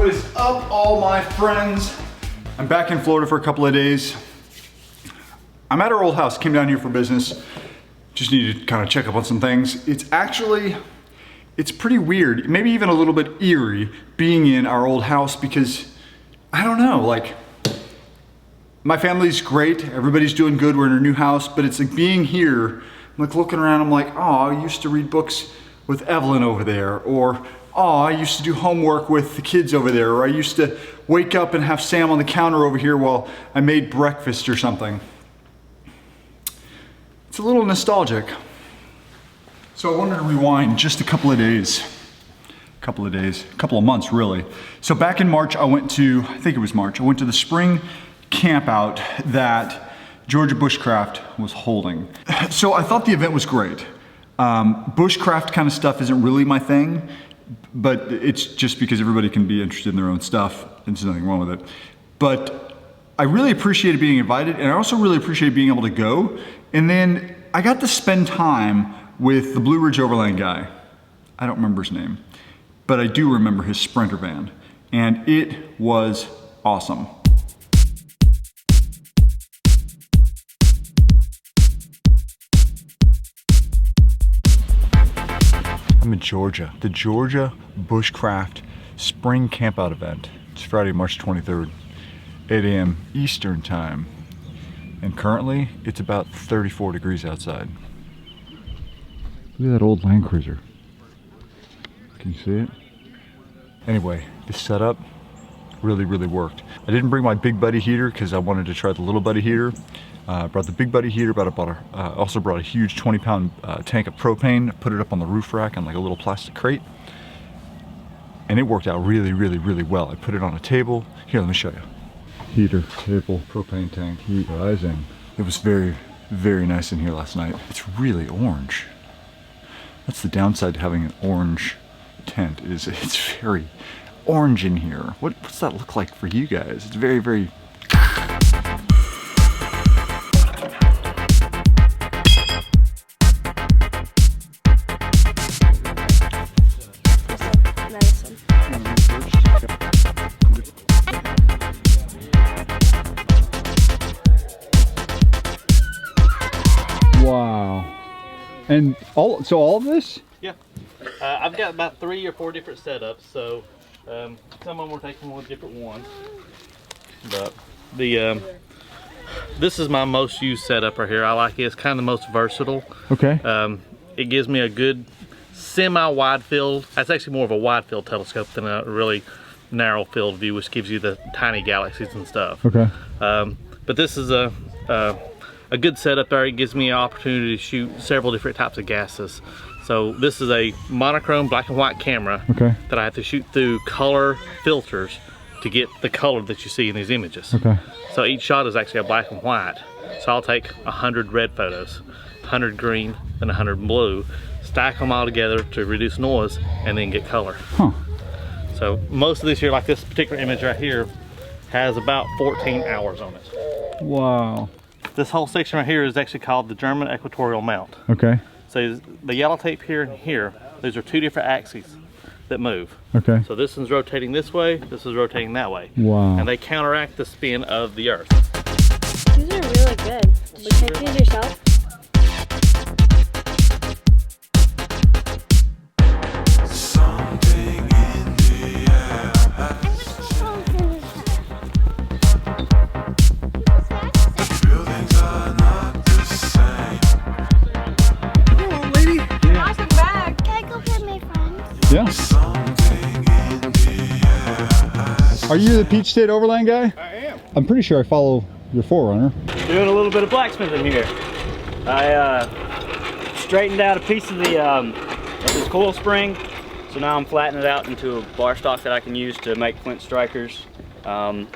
What is up, all my friends? I'm back in Florida for a couple of days. I'm at our old house, came down here for business. Just needed to kind of check up on some things. It's pretty weird, maybe even a little bit eerie being in our old house because, I don't know, like, my family's great, everybody's doing good, we're in a new house, but it's like being here, I'm like looking around, I'm like, oh, I used to read books with Evelyn over there, or oh, I used to do homework with the kids over there, or I used to wake up and have Sam on the counter over here while I made breakfast or something. It's a little nostalgic. So I wanted to rewind just a couple of months really. So back in March, I went to, I think it was March, I went to the spring campout that Georgia Bushcraft was holding. So I thought the event was great. Bushcraft kind of stuff isn't really my thing, but it's just because everybody can be interested in their own stuff, and there's nothing wrong with it. But I really appreciated being invited, and I also really appreciated being able to go. And then I got to spend time with the Blue Ridge Overland guy. I don't remember his name, but I do remember his Sprinter van, and it was awesome. I'm in Georgia, the Georgia Bushcraft Spring Campout event. It's Friday, March 23rd, 8 a.m. Eastern time. And currently, it's about 34 degrees outside. Look at that old Land Cruiser. Can you see it? Anyway, this setup really worked. I didn't bring my big buddy heater because I wanted to try the little buddy heater. Brought the big buddy heater, also brought a huge 20-pound tank of propane, put it up on the roof rack on like a little plastic crate. And it worked out really well. I put it on a table. Here, let me show you. Heater, table, propane tank, heat rising. It was very nice in here last night. It's really orange. That's the downside to having an orange tent, is it's very orange in here. What's that look like for you guys? It's very wow. And all of this? Yeah. I've got about 3 or 4 different setups, so some of them we're taking with different ones. But this is my most used setup right here. I like it. It's kind of the most versatile. Okay. It gives me a good semi-wide field. That's actually more of a wide field telescope than a really narrow field view, which gives you the tiny galaxies and stuff. Okay. But this is a good setup there. It gives me an opportunity to shoot several different types of gases. So this is a monochrome black and white camera that I have to shoot through color filters to get the color that you see in these images. Okay. So each shot is actually a black and white. So I'll take 100 red photos, 100 green, and 100 blue, stack them all together to reduce noise, and then get color. Huh. So most of this here, like this particular image right here, has about 14 hours on it. Wow. This whole section right here is actually called the German equatorial mount. Okay. So the yellow tape here and here, those are 2 different axes that move. Okay. So this one's rotating this way, this is rotating that way. Wow. And they counteract the spin of the Earth. These are really good. Can you take these yourself? Yeah. Are you the Peach State Overland guy? I am. I'm pretty sure I follow your 4Runner. Doing a little bit of blacksmithing here. I straightened out a piece of this coil spring, so now I'm flattening it out into a bar stock that I can use to make flint strikers. And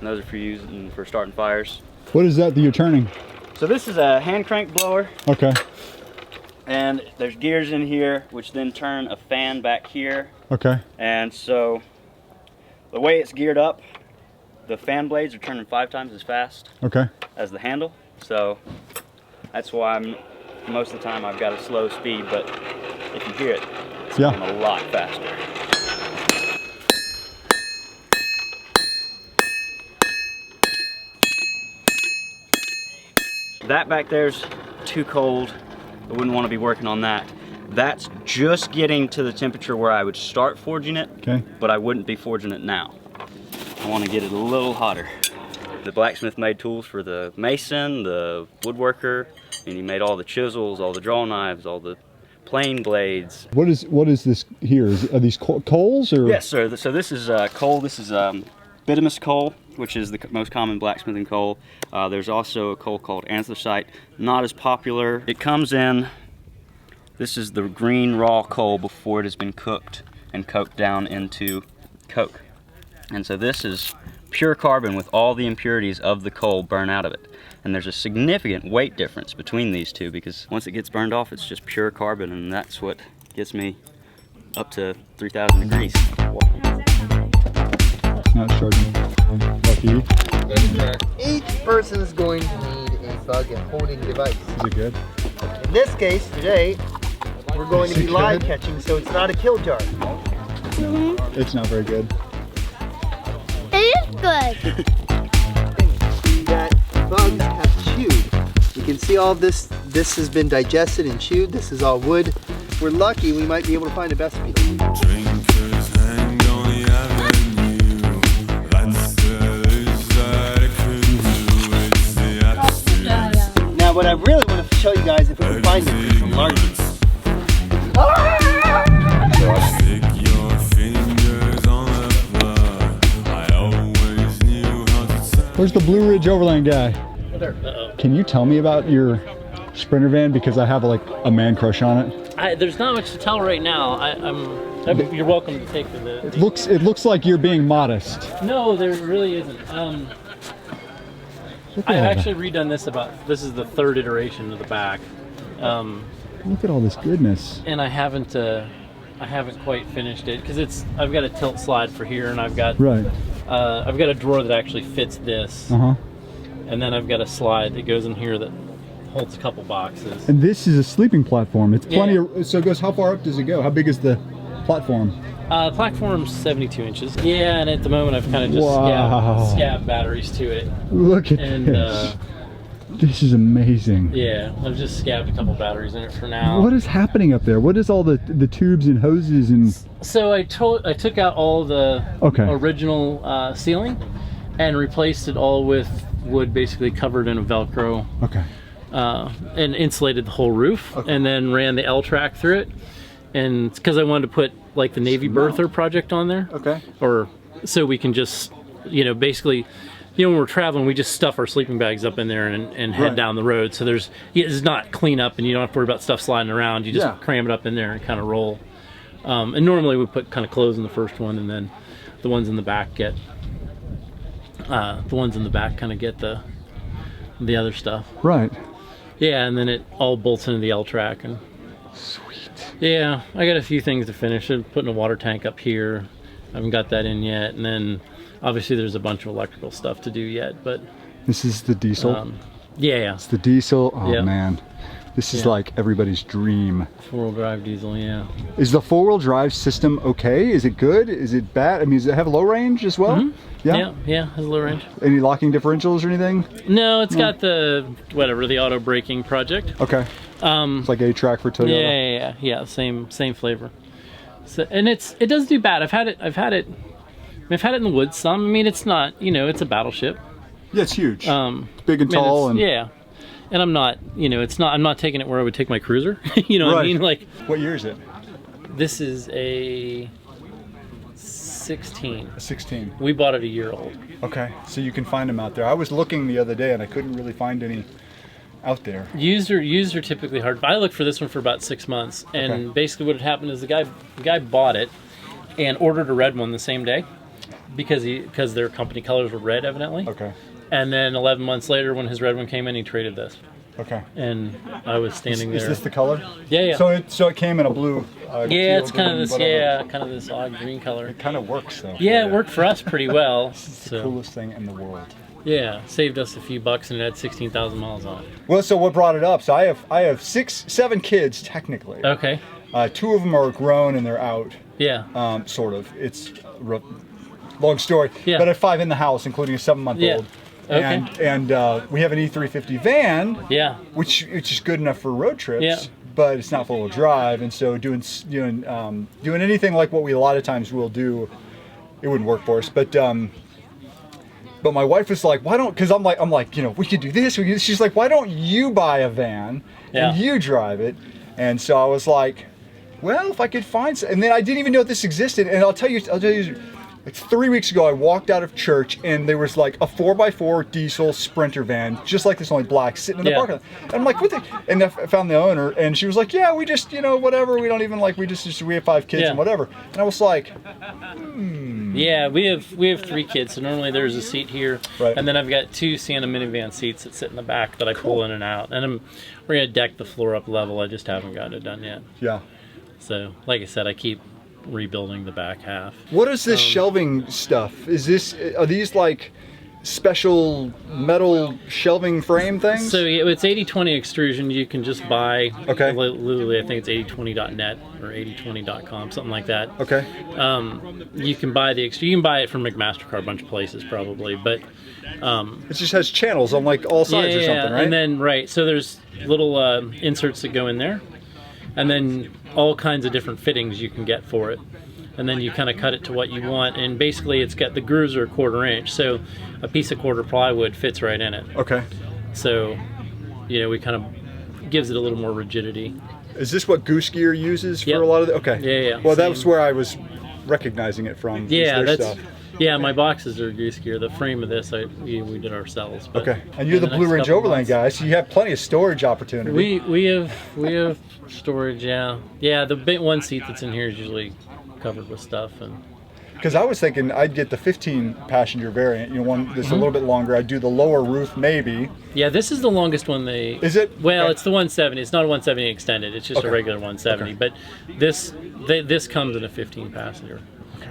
those are for using for starting fires. What is that you're turning? So this is a hand crank blower. Okay. And there's gears in here, which then turn a fan back here. Okay. And so the way it's geared up, the fan blades are turning 5 times as fast as the handle. So that's why most of the time I've got a slow speed, but if you hear it, it's going a lot faster. That back there's too cold. I wouldn't want to be working on that. That's just getting to the temperature where I would start forging it, okay, but I wouldn't be forging it now. I want to get it a little hotter. The blacksmith made tools for the mason, the woodworker, and he made all the chisels, all the draw knives, all the plane blades. What is this here? Are these coals or? Yes, sir. So this is coal. This is bituminous coal, which is the most common blacksmithing coal. There's also a coal called anthracite, not as popular. It comes in, this is the green raw coal before it has been cooked and coked down into coke. And so this is pure carbon with all the impurities of the coal burned out of it. And there's a significant weight difference between these two because once it gets burned off, it's just pure carbon, and that's what gets me up to 3,000 degrees. Not charging. Lucky. Each person is going to need a bug and holding device. Is it good? In this case, today, we're going to be live catching, so it's not a kill jar. It's not very good. It is good. That bugs have chewed. You can see all this has been digested and chewed. This is all wood. If we're lucky, we might be able to find a best beetle. Now what I really want to show you guys, if we can find it, is some larges. Where's the Blue Ridge Overland guy? Can you tell me about your Sprinter van, because I have like a man crush on it? There's not much to tell right now. You're welcome to take the. It looks like you're being modest. No, there really isn't. I've actually redone this this is the third iteration of the back. Look at all this goodness. And I haven't quite finished it because I've got a tilt slide for here, and I've got a drawer that actually fits this, and then I've got a slide that goes in here that holds a couple boxes. And this is a sleeping platform. It's plenty of, so it goes, how far up does it go? How big is the platform? The platform's 72 inches. Yeah, and at the moment I've kind of just scabbed batteries to it. Look at this. This is amazing. Yeah, I've just scabbed a couple batteries in it for now. What is happening up there? What is all the tubes and hoses and? So I took out all the original ceiling and replaced it all with wood, basically covered in a Velcro. Okay. And insulated the whole roof, and then ran the L-track through it. And because I wanted to put like the Navy birther project on there. Okay. Or so we can just, basically, when we're traveling, we just stuff our sleeping bags up in there and head down the road. So it's not clean up, and you don't have to worry about stuff sliding around. You just cram it up in there and kind of roll. And normally we put kind of clothes in the first one, and then the ones in the back get kind of get the other stuff. Right. Yeah, and then it all bolts into the L-track. And sweet. Yeah, I got a few things to finish. I'm putting a water tank up here. I haven't got that in yet, and then obviously there's a bunch of electrical stuff to do yet. But this is the diesel. Yeah. It's the diesel. Oh man, this is like everybody's dream. 4-wheel drive diesel. Yeah. Is the 4-wheel drive system okay? Is it good? Is it bad? I mean, does it have low range as well? Yeah, has a low range. Any locking differentials or anything? No, it's got the auto braking project. Okay. It's like A-track for Toyota. Yeah, same flavor. So, and it doesn't do bad. I've had it in the woods some. I mean, it's not, it's a battleship. Yeah, it's huge. Big and tall, and and I'm not, I'm not taking it where I would take my cruiser. You know what I mean? Like, what year is it? This is a 16. A 16. We bought it a year old. Okay, so you can find them out there. I was looking the other day and I couldn't really find any out there. Used are typically hard. I looked for this one for about 6 months, and basically what had happened is the guy bought it and ordered a red one the same day because their company colors were red, evidently. Okay. And then 11 months later, when his red one came in, he traded this. Okay. And I was standing there. Is this the color? Yeah. So it came in a blue. It's kind of this. Kind of this odd green color. It kind of works though. Yeah, it worked for us pretty well. It's the coolest thing in the world. Yeah, saved us a few bucks, and it had 16,000 miles on it. Well, so what brought it up? So I have 7 kids technically. Okay. 2 of them are grown and they're out. Yeah. Sort of. It's long story. Yeah. But I have 5 in the house, including a 7-month-old. And we have an E350 van, which is good enough for road trips, but it's not full-wheel drive, and so doing anything like what we a lot of times will do, it wouldn't work for us. But my wife was like, why don't? Because I'm like, you know, we could do this. She's like, why don't you buy a van and you drive it? And so I was like, well, if I could find, and then I didn't even know this existed. And I'll tell you, like 3 weeks ago, I walked out of church and there was like a 4x4 diesel Sprinter van, just like this, only black, sitting in the parking lot. And I'm like, what the? And I found the owner, and she was like, yeah, we just, you know, whatever. We don't even like, we have 5 kids and whatever. And I was like, Yeah, we have 3 kids, so normally there's a seat here, and then I've got 2 Santa minivan seats that sit in the back that I pull in and out. And we're gonna deck the floor up level. I just haven't got it done yet. Yeah. So, like I said, I keep rebuilding the back half. What is this shelving stuff? Are these like special metal shelving frame things? So yeah, it's 80/20 extrusion. You can just buy, literally, I think it's 8020.net or 8020.com, something like that. Okay. You can buy you can buy it from McMaster-Carr, a bunch of places probably, but it just has channels on like all sides or something, right? And then so there's little inserts that go in there, and then all kinds of different fittings you can get for it. And then you kind of cut it to what you want, and basically it's got, the grooves are 1/4 inch, so a piece of quarter plywood fits right in it. Okay. So, you know, we kind of gives it a little more rigidity. Is this what Goose Gear uses for a lot of the, okay. Yeah. Well, that was where I was recognizing it from. Yeah, that's stuff. Yeah, my boxes are Goose Gear. The frame of this, we did ourselves. But okay, and you're the Blue Ridge Overland guy, so you have plenty of storage opportunity. We have storage, yeah. The big one seat that's in here is usually covered with stuff. And because I was thinking I'd get the 15-passenger variant, you know, one that's a little bit longer. I'd do the lower roof maybe. Yeah, this is the longest one they... Is it? Well, it's the 170. It's not a 170 extended. It's just a regular 170. But this comes in a 15-passenger.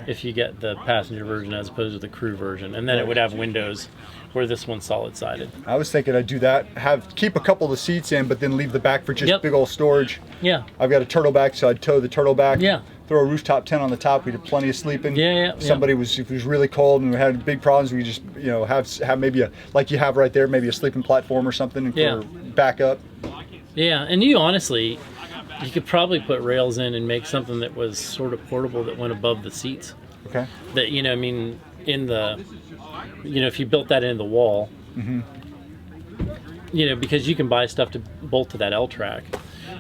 If you get the passenger version as opposed to the crew version, and then it would have windows, where this one's solid-sided. I was thinking I'd do that, keep a couple of the seats in, but then leave the back for just big old storage. Yeah. I've got a turtleback, so I'd tow the turtleback. Yeah. Throw a rooftop tent on the top. We did plenty of sleeping. Yeah. Somebody if it was really cold and we had big problems, we just, you know, have maybe like you have right there, maybe a sleeping platform or something for backup. Yeah, and honestly, you could probably put rails in and make something that was sort of portable that went above the seats. Okay. That, you know, I mean, if you built that into the wall, you know, because you can buy stuff to bolt to that L-track.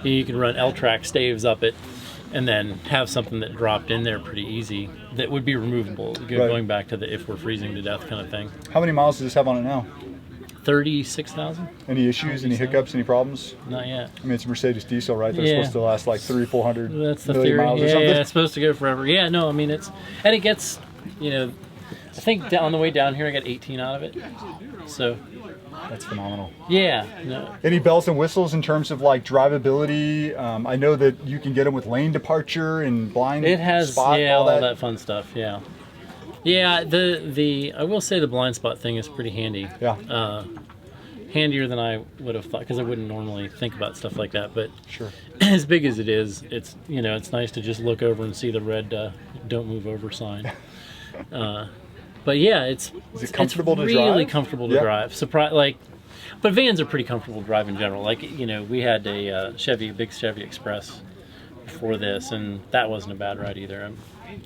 You can run L-track staves up it and then have something that dropped in there pretty easy that would be removable, going back to the if we're freezing to death kind of thing. How many miles does this have on it now? 36,000. Any issues, any hiccups, any problems? Not yet. I mean, it's a Mercedes diesel, right? They're supposed to last like 300-400 That's the million theory. miles or something. Yeah, it's supposed to go forever. Yeah, no, I mean, it gets, you know, I think on the way down here I got 18 out of it. So that's phenomenal. Yeah. No. Any bells and whistles in terms of like drivability? I know that you can get them with lane departure and blind spot. All that fun stuff. Yeah. Yeah, I will say the blind spot thing is pretty handy. Yeah. Handier than I would have thought, because I wouldn't normally think about stuff like that. But sure, as big as it is, it's it's nice to just look over and see the red "Don't move over" sign. But yeah, is it comfortable to drive? Really comfortable to drive. But vans are pretty comfortable to drive in general. Like, you know, we had a big Chevy Express before this, and that wasn't a bad ride either.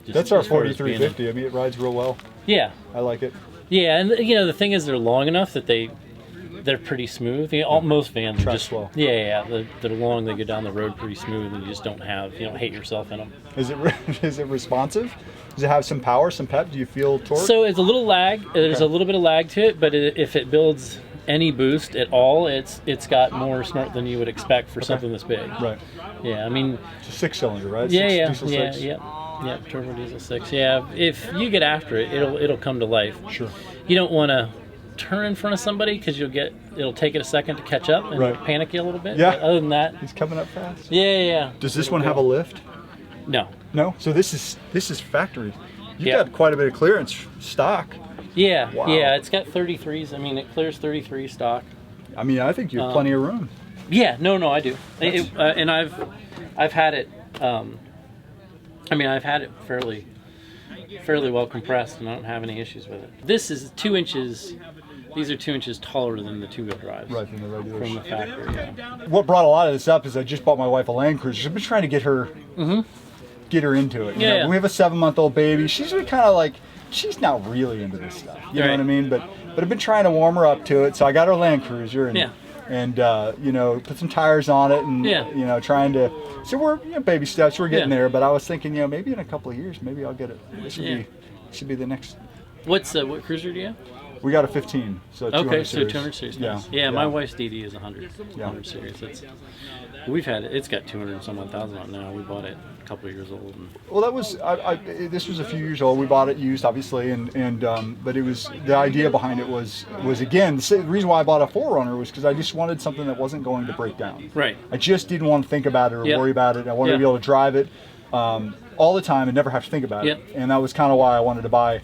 That's our 4350. I mean, it rides real well. Yeah, I like it. Yeah, and you know, the thing is, they're long enough that they're pretty smooth. Most vans are just slow. Yeah. They're long. They go down the road pretty smooth, and you don't hate yourself in them. Is it responsive? Does it have some power, some pep? Do you feel torque? So it's a little lag. There's a little bit of lag to it, but if it builds any boost at all, it's got more snort than you would expect for something this big. Right. Yeah, I mean. It's a 6-cylinder, right? Yeah, turbo diesel 6. Yeah, if you get after it, it'll come to life. Sure. You don't want to turn in front of somebody because it'll take it a second to catch up and panic you a little bit. Yeah. But other than that, he's coming up fast. Yeah. Does this one have a lift? No. No. So this is factory. You got quite a bit of clearance stock. Yeah. Wow. Yeah. It's got 33s. I mean, it clears 33 stock. I mean, I think you have plenty of room. Yeah. No, I do. And I've had it. I've had it fairly well compressed, and I don't have any issues with it. This is 2 inches These are 2 inches taller than the 2-wheel drives. Right, from the regulars. From the factory, yeah. What brought a lot of this up is I just bought my wife a Land Cruiser. I've been trying to get her into it. You know, we have a 7-month-old baby. She's kind of like, she's not really into this stuff. You know what I mean? But I've been trying to warm her up to it. So I got her Land Cruiser and you know, put some tires on it and you know, trying to. So we're baby steps. We're getting there. But I was thinking, you know, maybe in a couple of years, maybe I'll get it. This should be the next. What cruiser do you have? We got a 15, so 200 so series. 200 series. Nice. Yeah, my wife's DD is 100 series. We've had it. It's got 200 and some 1,000 on it now. We bought it a couple of years old. Well, that was this was a few years old. We bought it used, obviously, and but it was the idea behind it was again the reason why I bought a 4Runner was because I just wanted something that wasn't going to break down. Right. I just didn't want to think about it or worry about it. I wanted to be able to drive it all the time and never have to think about it. And that was kind of why I wanted to buy.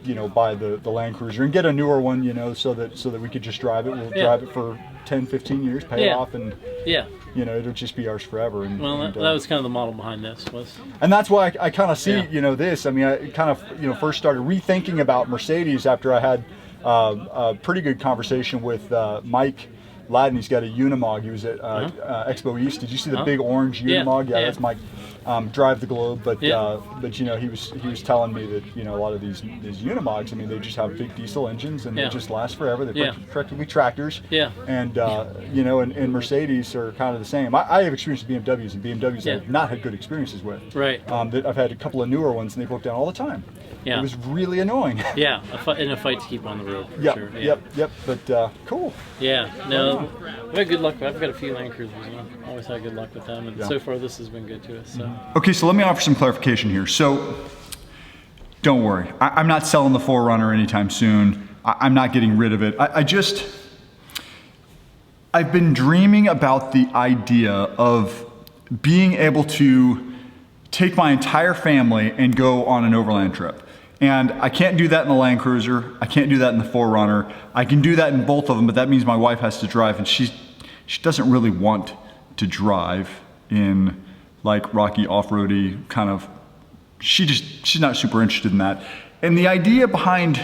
You know, buy the Land Cruiser and get a newer one, you know, so that we could just drive it. We'll drive it for 10, 15 years, pay it off, and you know, it'll just be ours forever. And, that was kind of the model behind this and that's why I kind of see, you know, this. I mean, I kind of, you know, first started rethinking about Mercedes after I had a pretty good conversation with Mike Ladden. He's got a Unimog. He was at Expo East. Did you see the big orange Unimog? Yeah, that's Mike. Drive the Globe, but you know, he was telling me that, you know, a lot of these Unimogs, I mean, they just have big diesel engines and they just last forever. They're practically tractors. And you know, and Mercedes are kind of the same. I have experience with BMWs, and BMWs I've not had good experiences with. Right. That I've had a couple of newer ones and they broke down all the time. It was really annoying. In a fight to keep on the road. For sure. Yep. But cool. No, we've had good luck. I've got a few Land Cruisers. I've always had good luck with them, and so far this has been good to us. So. Okay, so let me offer some clarification here. So, don't worry. I'm not selling the 4Runner anytime soon. I'm not getting rid of it. I've been dreaming about the idea of being able to take my entire family and go on an overland trip. And I can't do that in the Land Cruiser. I can't do that in the 4Runner. I can do that in both of them, but that means my wife has to drive, and she doesn't really want to drive in like rocky off-roady kind of, she's not super interested in that. And the idea behind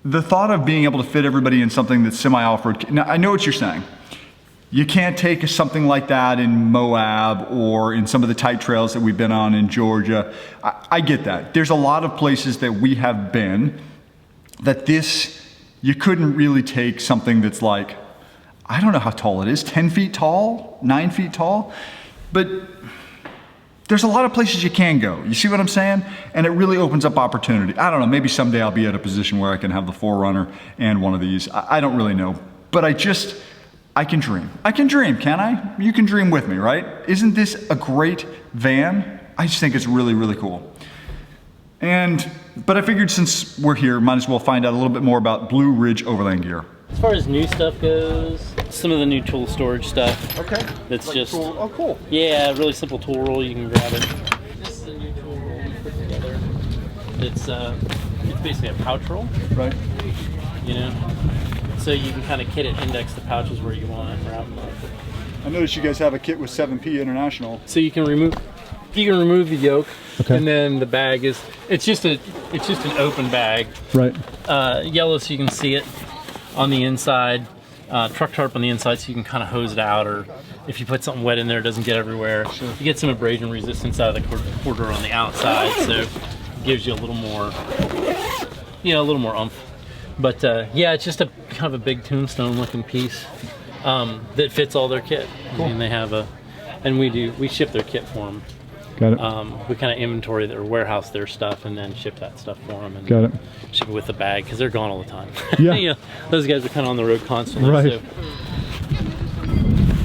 the thought of being able to fit everybody in something that's semi-off-road, now I know what you're saying. You can't take something like that in Moab or in some of the tight trails that we've been on in Georgia. I get that. There's a lot of places that we have been that you couldn't really take something that's like, I don't know how tall it is, 10 feet tall, 9 feet tall, but there's a lot of places you can go. You see what I'm saying? And it really opens up opportunity. I don't know, maybe someday I'll be at a position where I can have the 4Runner and one of these. I don't really know, but I can dream. I can dream, can I? You can dream with me, right? Isn't this a great van? I just think it's really, really cool. But I figured since we're here, might as well find out a little bit more about Blue Ridge Overland Gear. As far as new stuff goes, some of the new tool storage stuff. Okay. That's like just tool. Oh, cool. Yeah, really simple tool roll. You can grab it. This is a new tool roll we put together. It's basically a pouch roll. Right. You know, so you can kind of kit it, index the pouches where you want it, wrap them up. I noticed you guys have a kit with 7P International. So you can remove the yoke, and then the bag it's just an open bag. Right. Yellow so you can see it on the inside. Truck tarp on the inside so you can kind of hose it out, or if you put something wet in there it doesn't get everywhere. Sure. You get some abrasion resistance out of the quarter on the outside, so it gives you a little more, a little more oomph. But yeah, it's just a kind of a big tombstone looking piece that fits all their kit. Cool. I mean, they have we ship their kit for them. Got it. We kind of inventory their warehouse, their stuff, and then ship that stuff for them. And got it. Ship it with the bag because they're gone all the time. Yeah. Those guys are kind of on the road constantly. Right. So.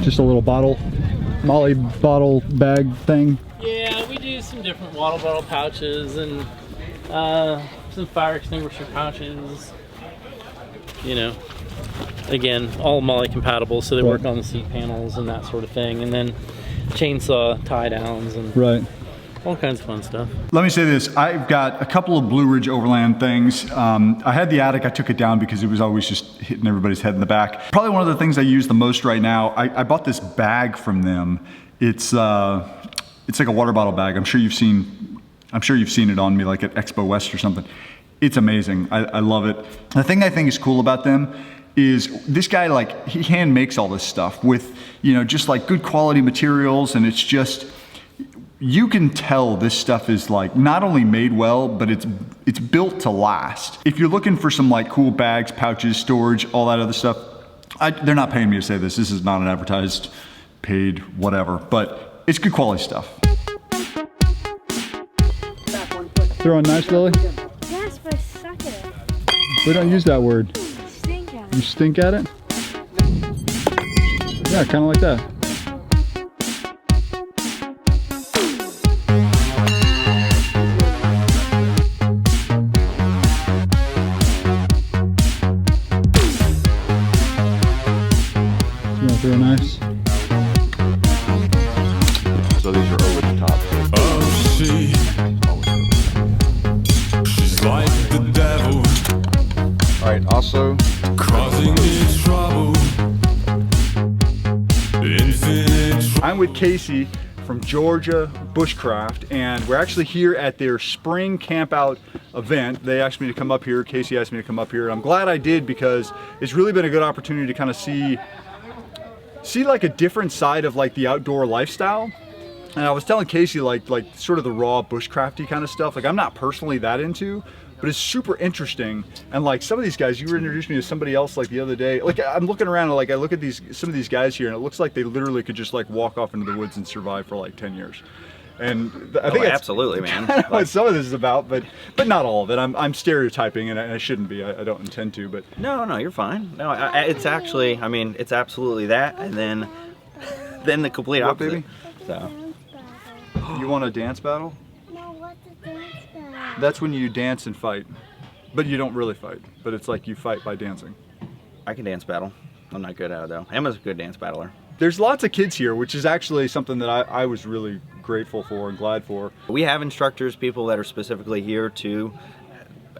Just a little Molly bottle bag thing. Yeah, we do some different water bottle pouches and some fire extinguisher pouches. Again, all Molly compatible, so they work on the seat panels and that sort of thing, and then chainsaw tie downs and all kinds of fun stuff. Let me say this, I've got a couple of Blue Ridge Overland things. I had the attic, I took it down because it was always just hitting everybody's head in the back. Probably one of the things I use the most right now, I bought this bag from them. It's like a water bottle bag. I'm sure you've seen I'm sure you've seen it on me like at Expo West or something. It's amazing. I love it. The thing I think is cool about them is this guy, like, he hand makes all this stuff with, you know, just like good quality materials, and it's just, you can tell this stuff is like not only made well, but it's built to last. If you're looking for some like cool bags, pouches, storage, all that other stuff, they're not paying me to say this. This is not an advertised, paid, whatever, but it's good quality stuff. Throwing nice, Lily? Yes, but I suck at it. We don't use that word. Stink at it. You stink at it? Yeah, kind of like that. You want to throw nice? So these are over the top. Oh, she's like the devil. All right, also Causing me trouble. Infinite. I'm with Casey from Georgia Bushcraft, and we're actually here at their spring camp out event. They asked me to come up here. Casey asked me to come up here, and I'm glad I did because it's really been a good opportunity to kind of see like a different side of like the outdoor lifestyle. And I was telling Casey like sort of the raw bushcrafty kind of stuff. Like I'm not personally that into, but it's super interesting. And like some of these guys, you were introducing me to somebody else like the other day. Like I'm looking around and like I look at some of these guys here, and it looks like they literally could just like walk off into the woods and survive for like 10 years. And I think absolutely, man. That's what some of this is about, but not all of it. I'm stereotyping, and I shouldn't be. I don't intend to, but No, you're fine. No, it's actually, I mean, it's absolutely that, and then the complete What, opposite. baby? So. You want a dance battle? No, what's a dance battle? That's when you dance and fight, but you don't really fight. But it's like you fight by dancing. I can dance battle. I'm not good at it though. Emma's a good dance battler. There's lots of kids here, which is actually something that I was really grateful for and glad for. We have instructors, people that are specifically here to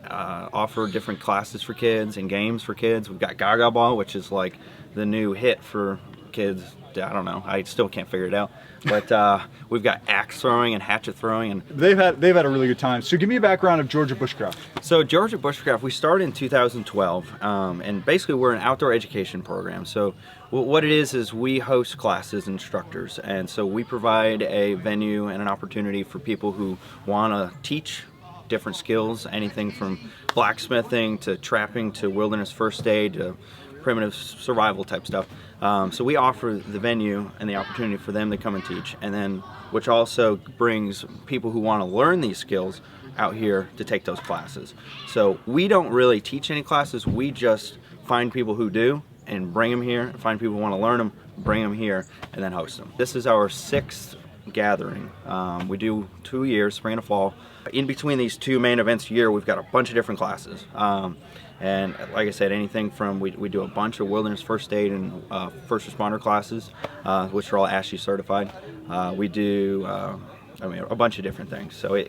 offer different classes for kids and games for kids. We've got Gaga Ball, which is like the new hit for kids. I don't know. I still can't figure it out. But we've got axe throwing and hatchet throwing, and They've had a really good time. So give me a background of Georgia Bushcraft. so Georgia Bushcraft, we started in 2012, and basically we're an outdoor education program. So what it is we host classes, instructors, and so we provide a venue and an opportunity for people who want to teach different skills, anything from blacksmithing to trapping to wilderness first aid to primitive survival type stuff. So we offer the venue and the opportunity for them to come and teach, and then which also brings people who want to learn these skills out here to take those classes. So we don't really teach any classes, we just find people who do and bring them here, find people who want to learn them, bring them here, and then host them. This is our 6th gathering. We do 2 a year, spring and fall. In between these 2 main events a year, we've got a bunch of different classes. And like I said, anything from, we do a bunch of wilderness first aid and first responder classes, which are all ASHI certified. We do, a bunch of different things. So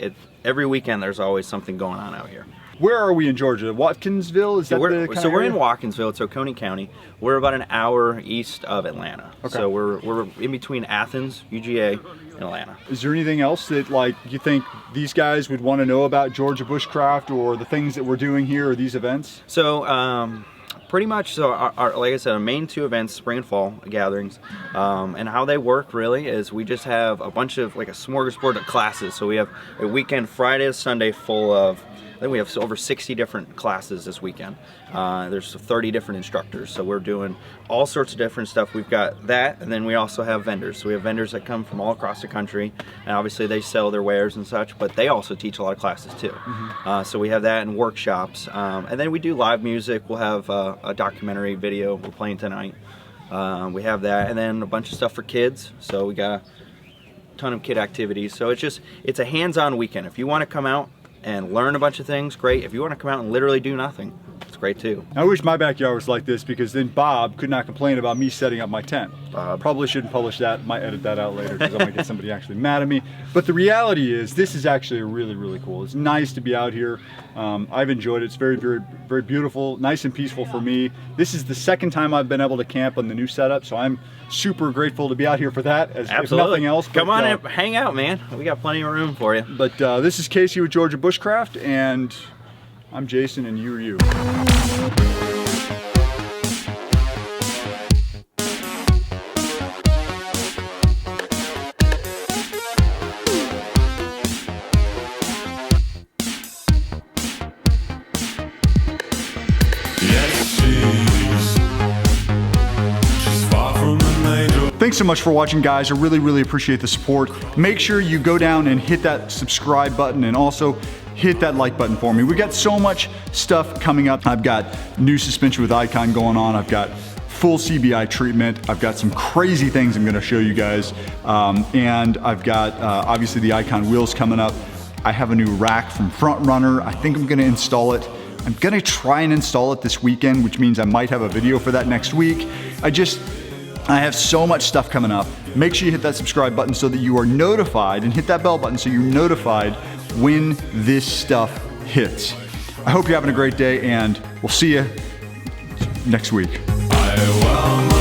every weekend there's always something going on out here. Where are we in Georgia? Watkinsville? Is that the kind So of we're area? in Watkinsville, it's Oconee County. We're about an hour east of Atlanta. Okay. So we're in between Athens, UGA, and Atlanta. Is there anything else that like you think these guys would want to know about Georgia Bushcraft or the things that we're doing here or these events? So pretty much, so our, like I said, our main 2 events, spring and fall gatherings, and how they work really is we just have a bunch of, like a smorgasbord of classes. So we have a weekend, Friday to Sunday, full of, I think we have over 60 different classes this weekend. There's 30 different instructors, so we're doing all sorts of different stuff. We've got that, and then we also have vendors. So we have vendors that come from all across the country, and obviously they sell their wares and such, but they also teach a lot of classes too. So we have that in workshops, and then we do live music. We'll have a documentary video we're playing tonight. We have that, and then a bunch of stuff for kids. So we got a ton of kid activities. So it's a hands-on weekend. If you want to come out and learn a bunch of things, great. If you want to come out and literally do nothing, it's It's great too. I wish my backyard was like this, because then Bob could not complain about me setting up my tent. Probably shouldn't publish that. Might edit that out later because I might get somebody actually mad at me. But the reality is, this is actually really, really cool. It's nice to be out here. I've enjoyed it. It's very, very, very beautiful, nice and peaceful for me. This is the second time I've been able to camp on the new setup, so I'm super grateful to be out here for that, as if nothing else. Come on and hang out, man. We got plenty of room for you. But this is Casey with Georgia Bushcraft, and I'm Jason, and you're you. Thanks so much for watching, guys. I really, really appreciate the support. Make sure you go down and hit that subscribe button, and also hit that like button for me. We got so much stuff coming up. I've got new suspension with Icon going on. I've got full CBI treatment. I've got some crazy things I'm gonna show you guys. And I've got obviously the Icon wheels coming up. I have a new rack from 4Runner. I think I'm gonna install it. I'm gonna try and install it this weekend, which means I might have a video for that next week. I have so much stuff coming up. Make sure you hit that subscribe button so that you are notified, and hit that bell button so you're notified when this stuff hits. I hope you're having a great day, and we'll see you next week.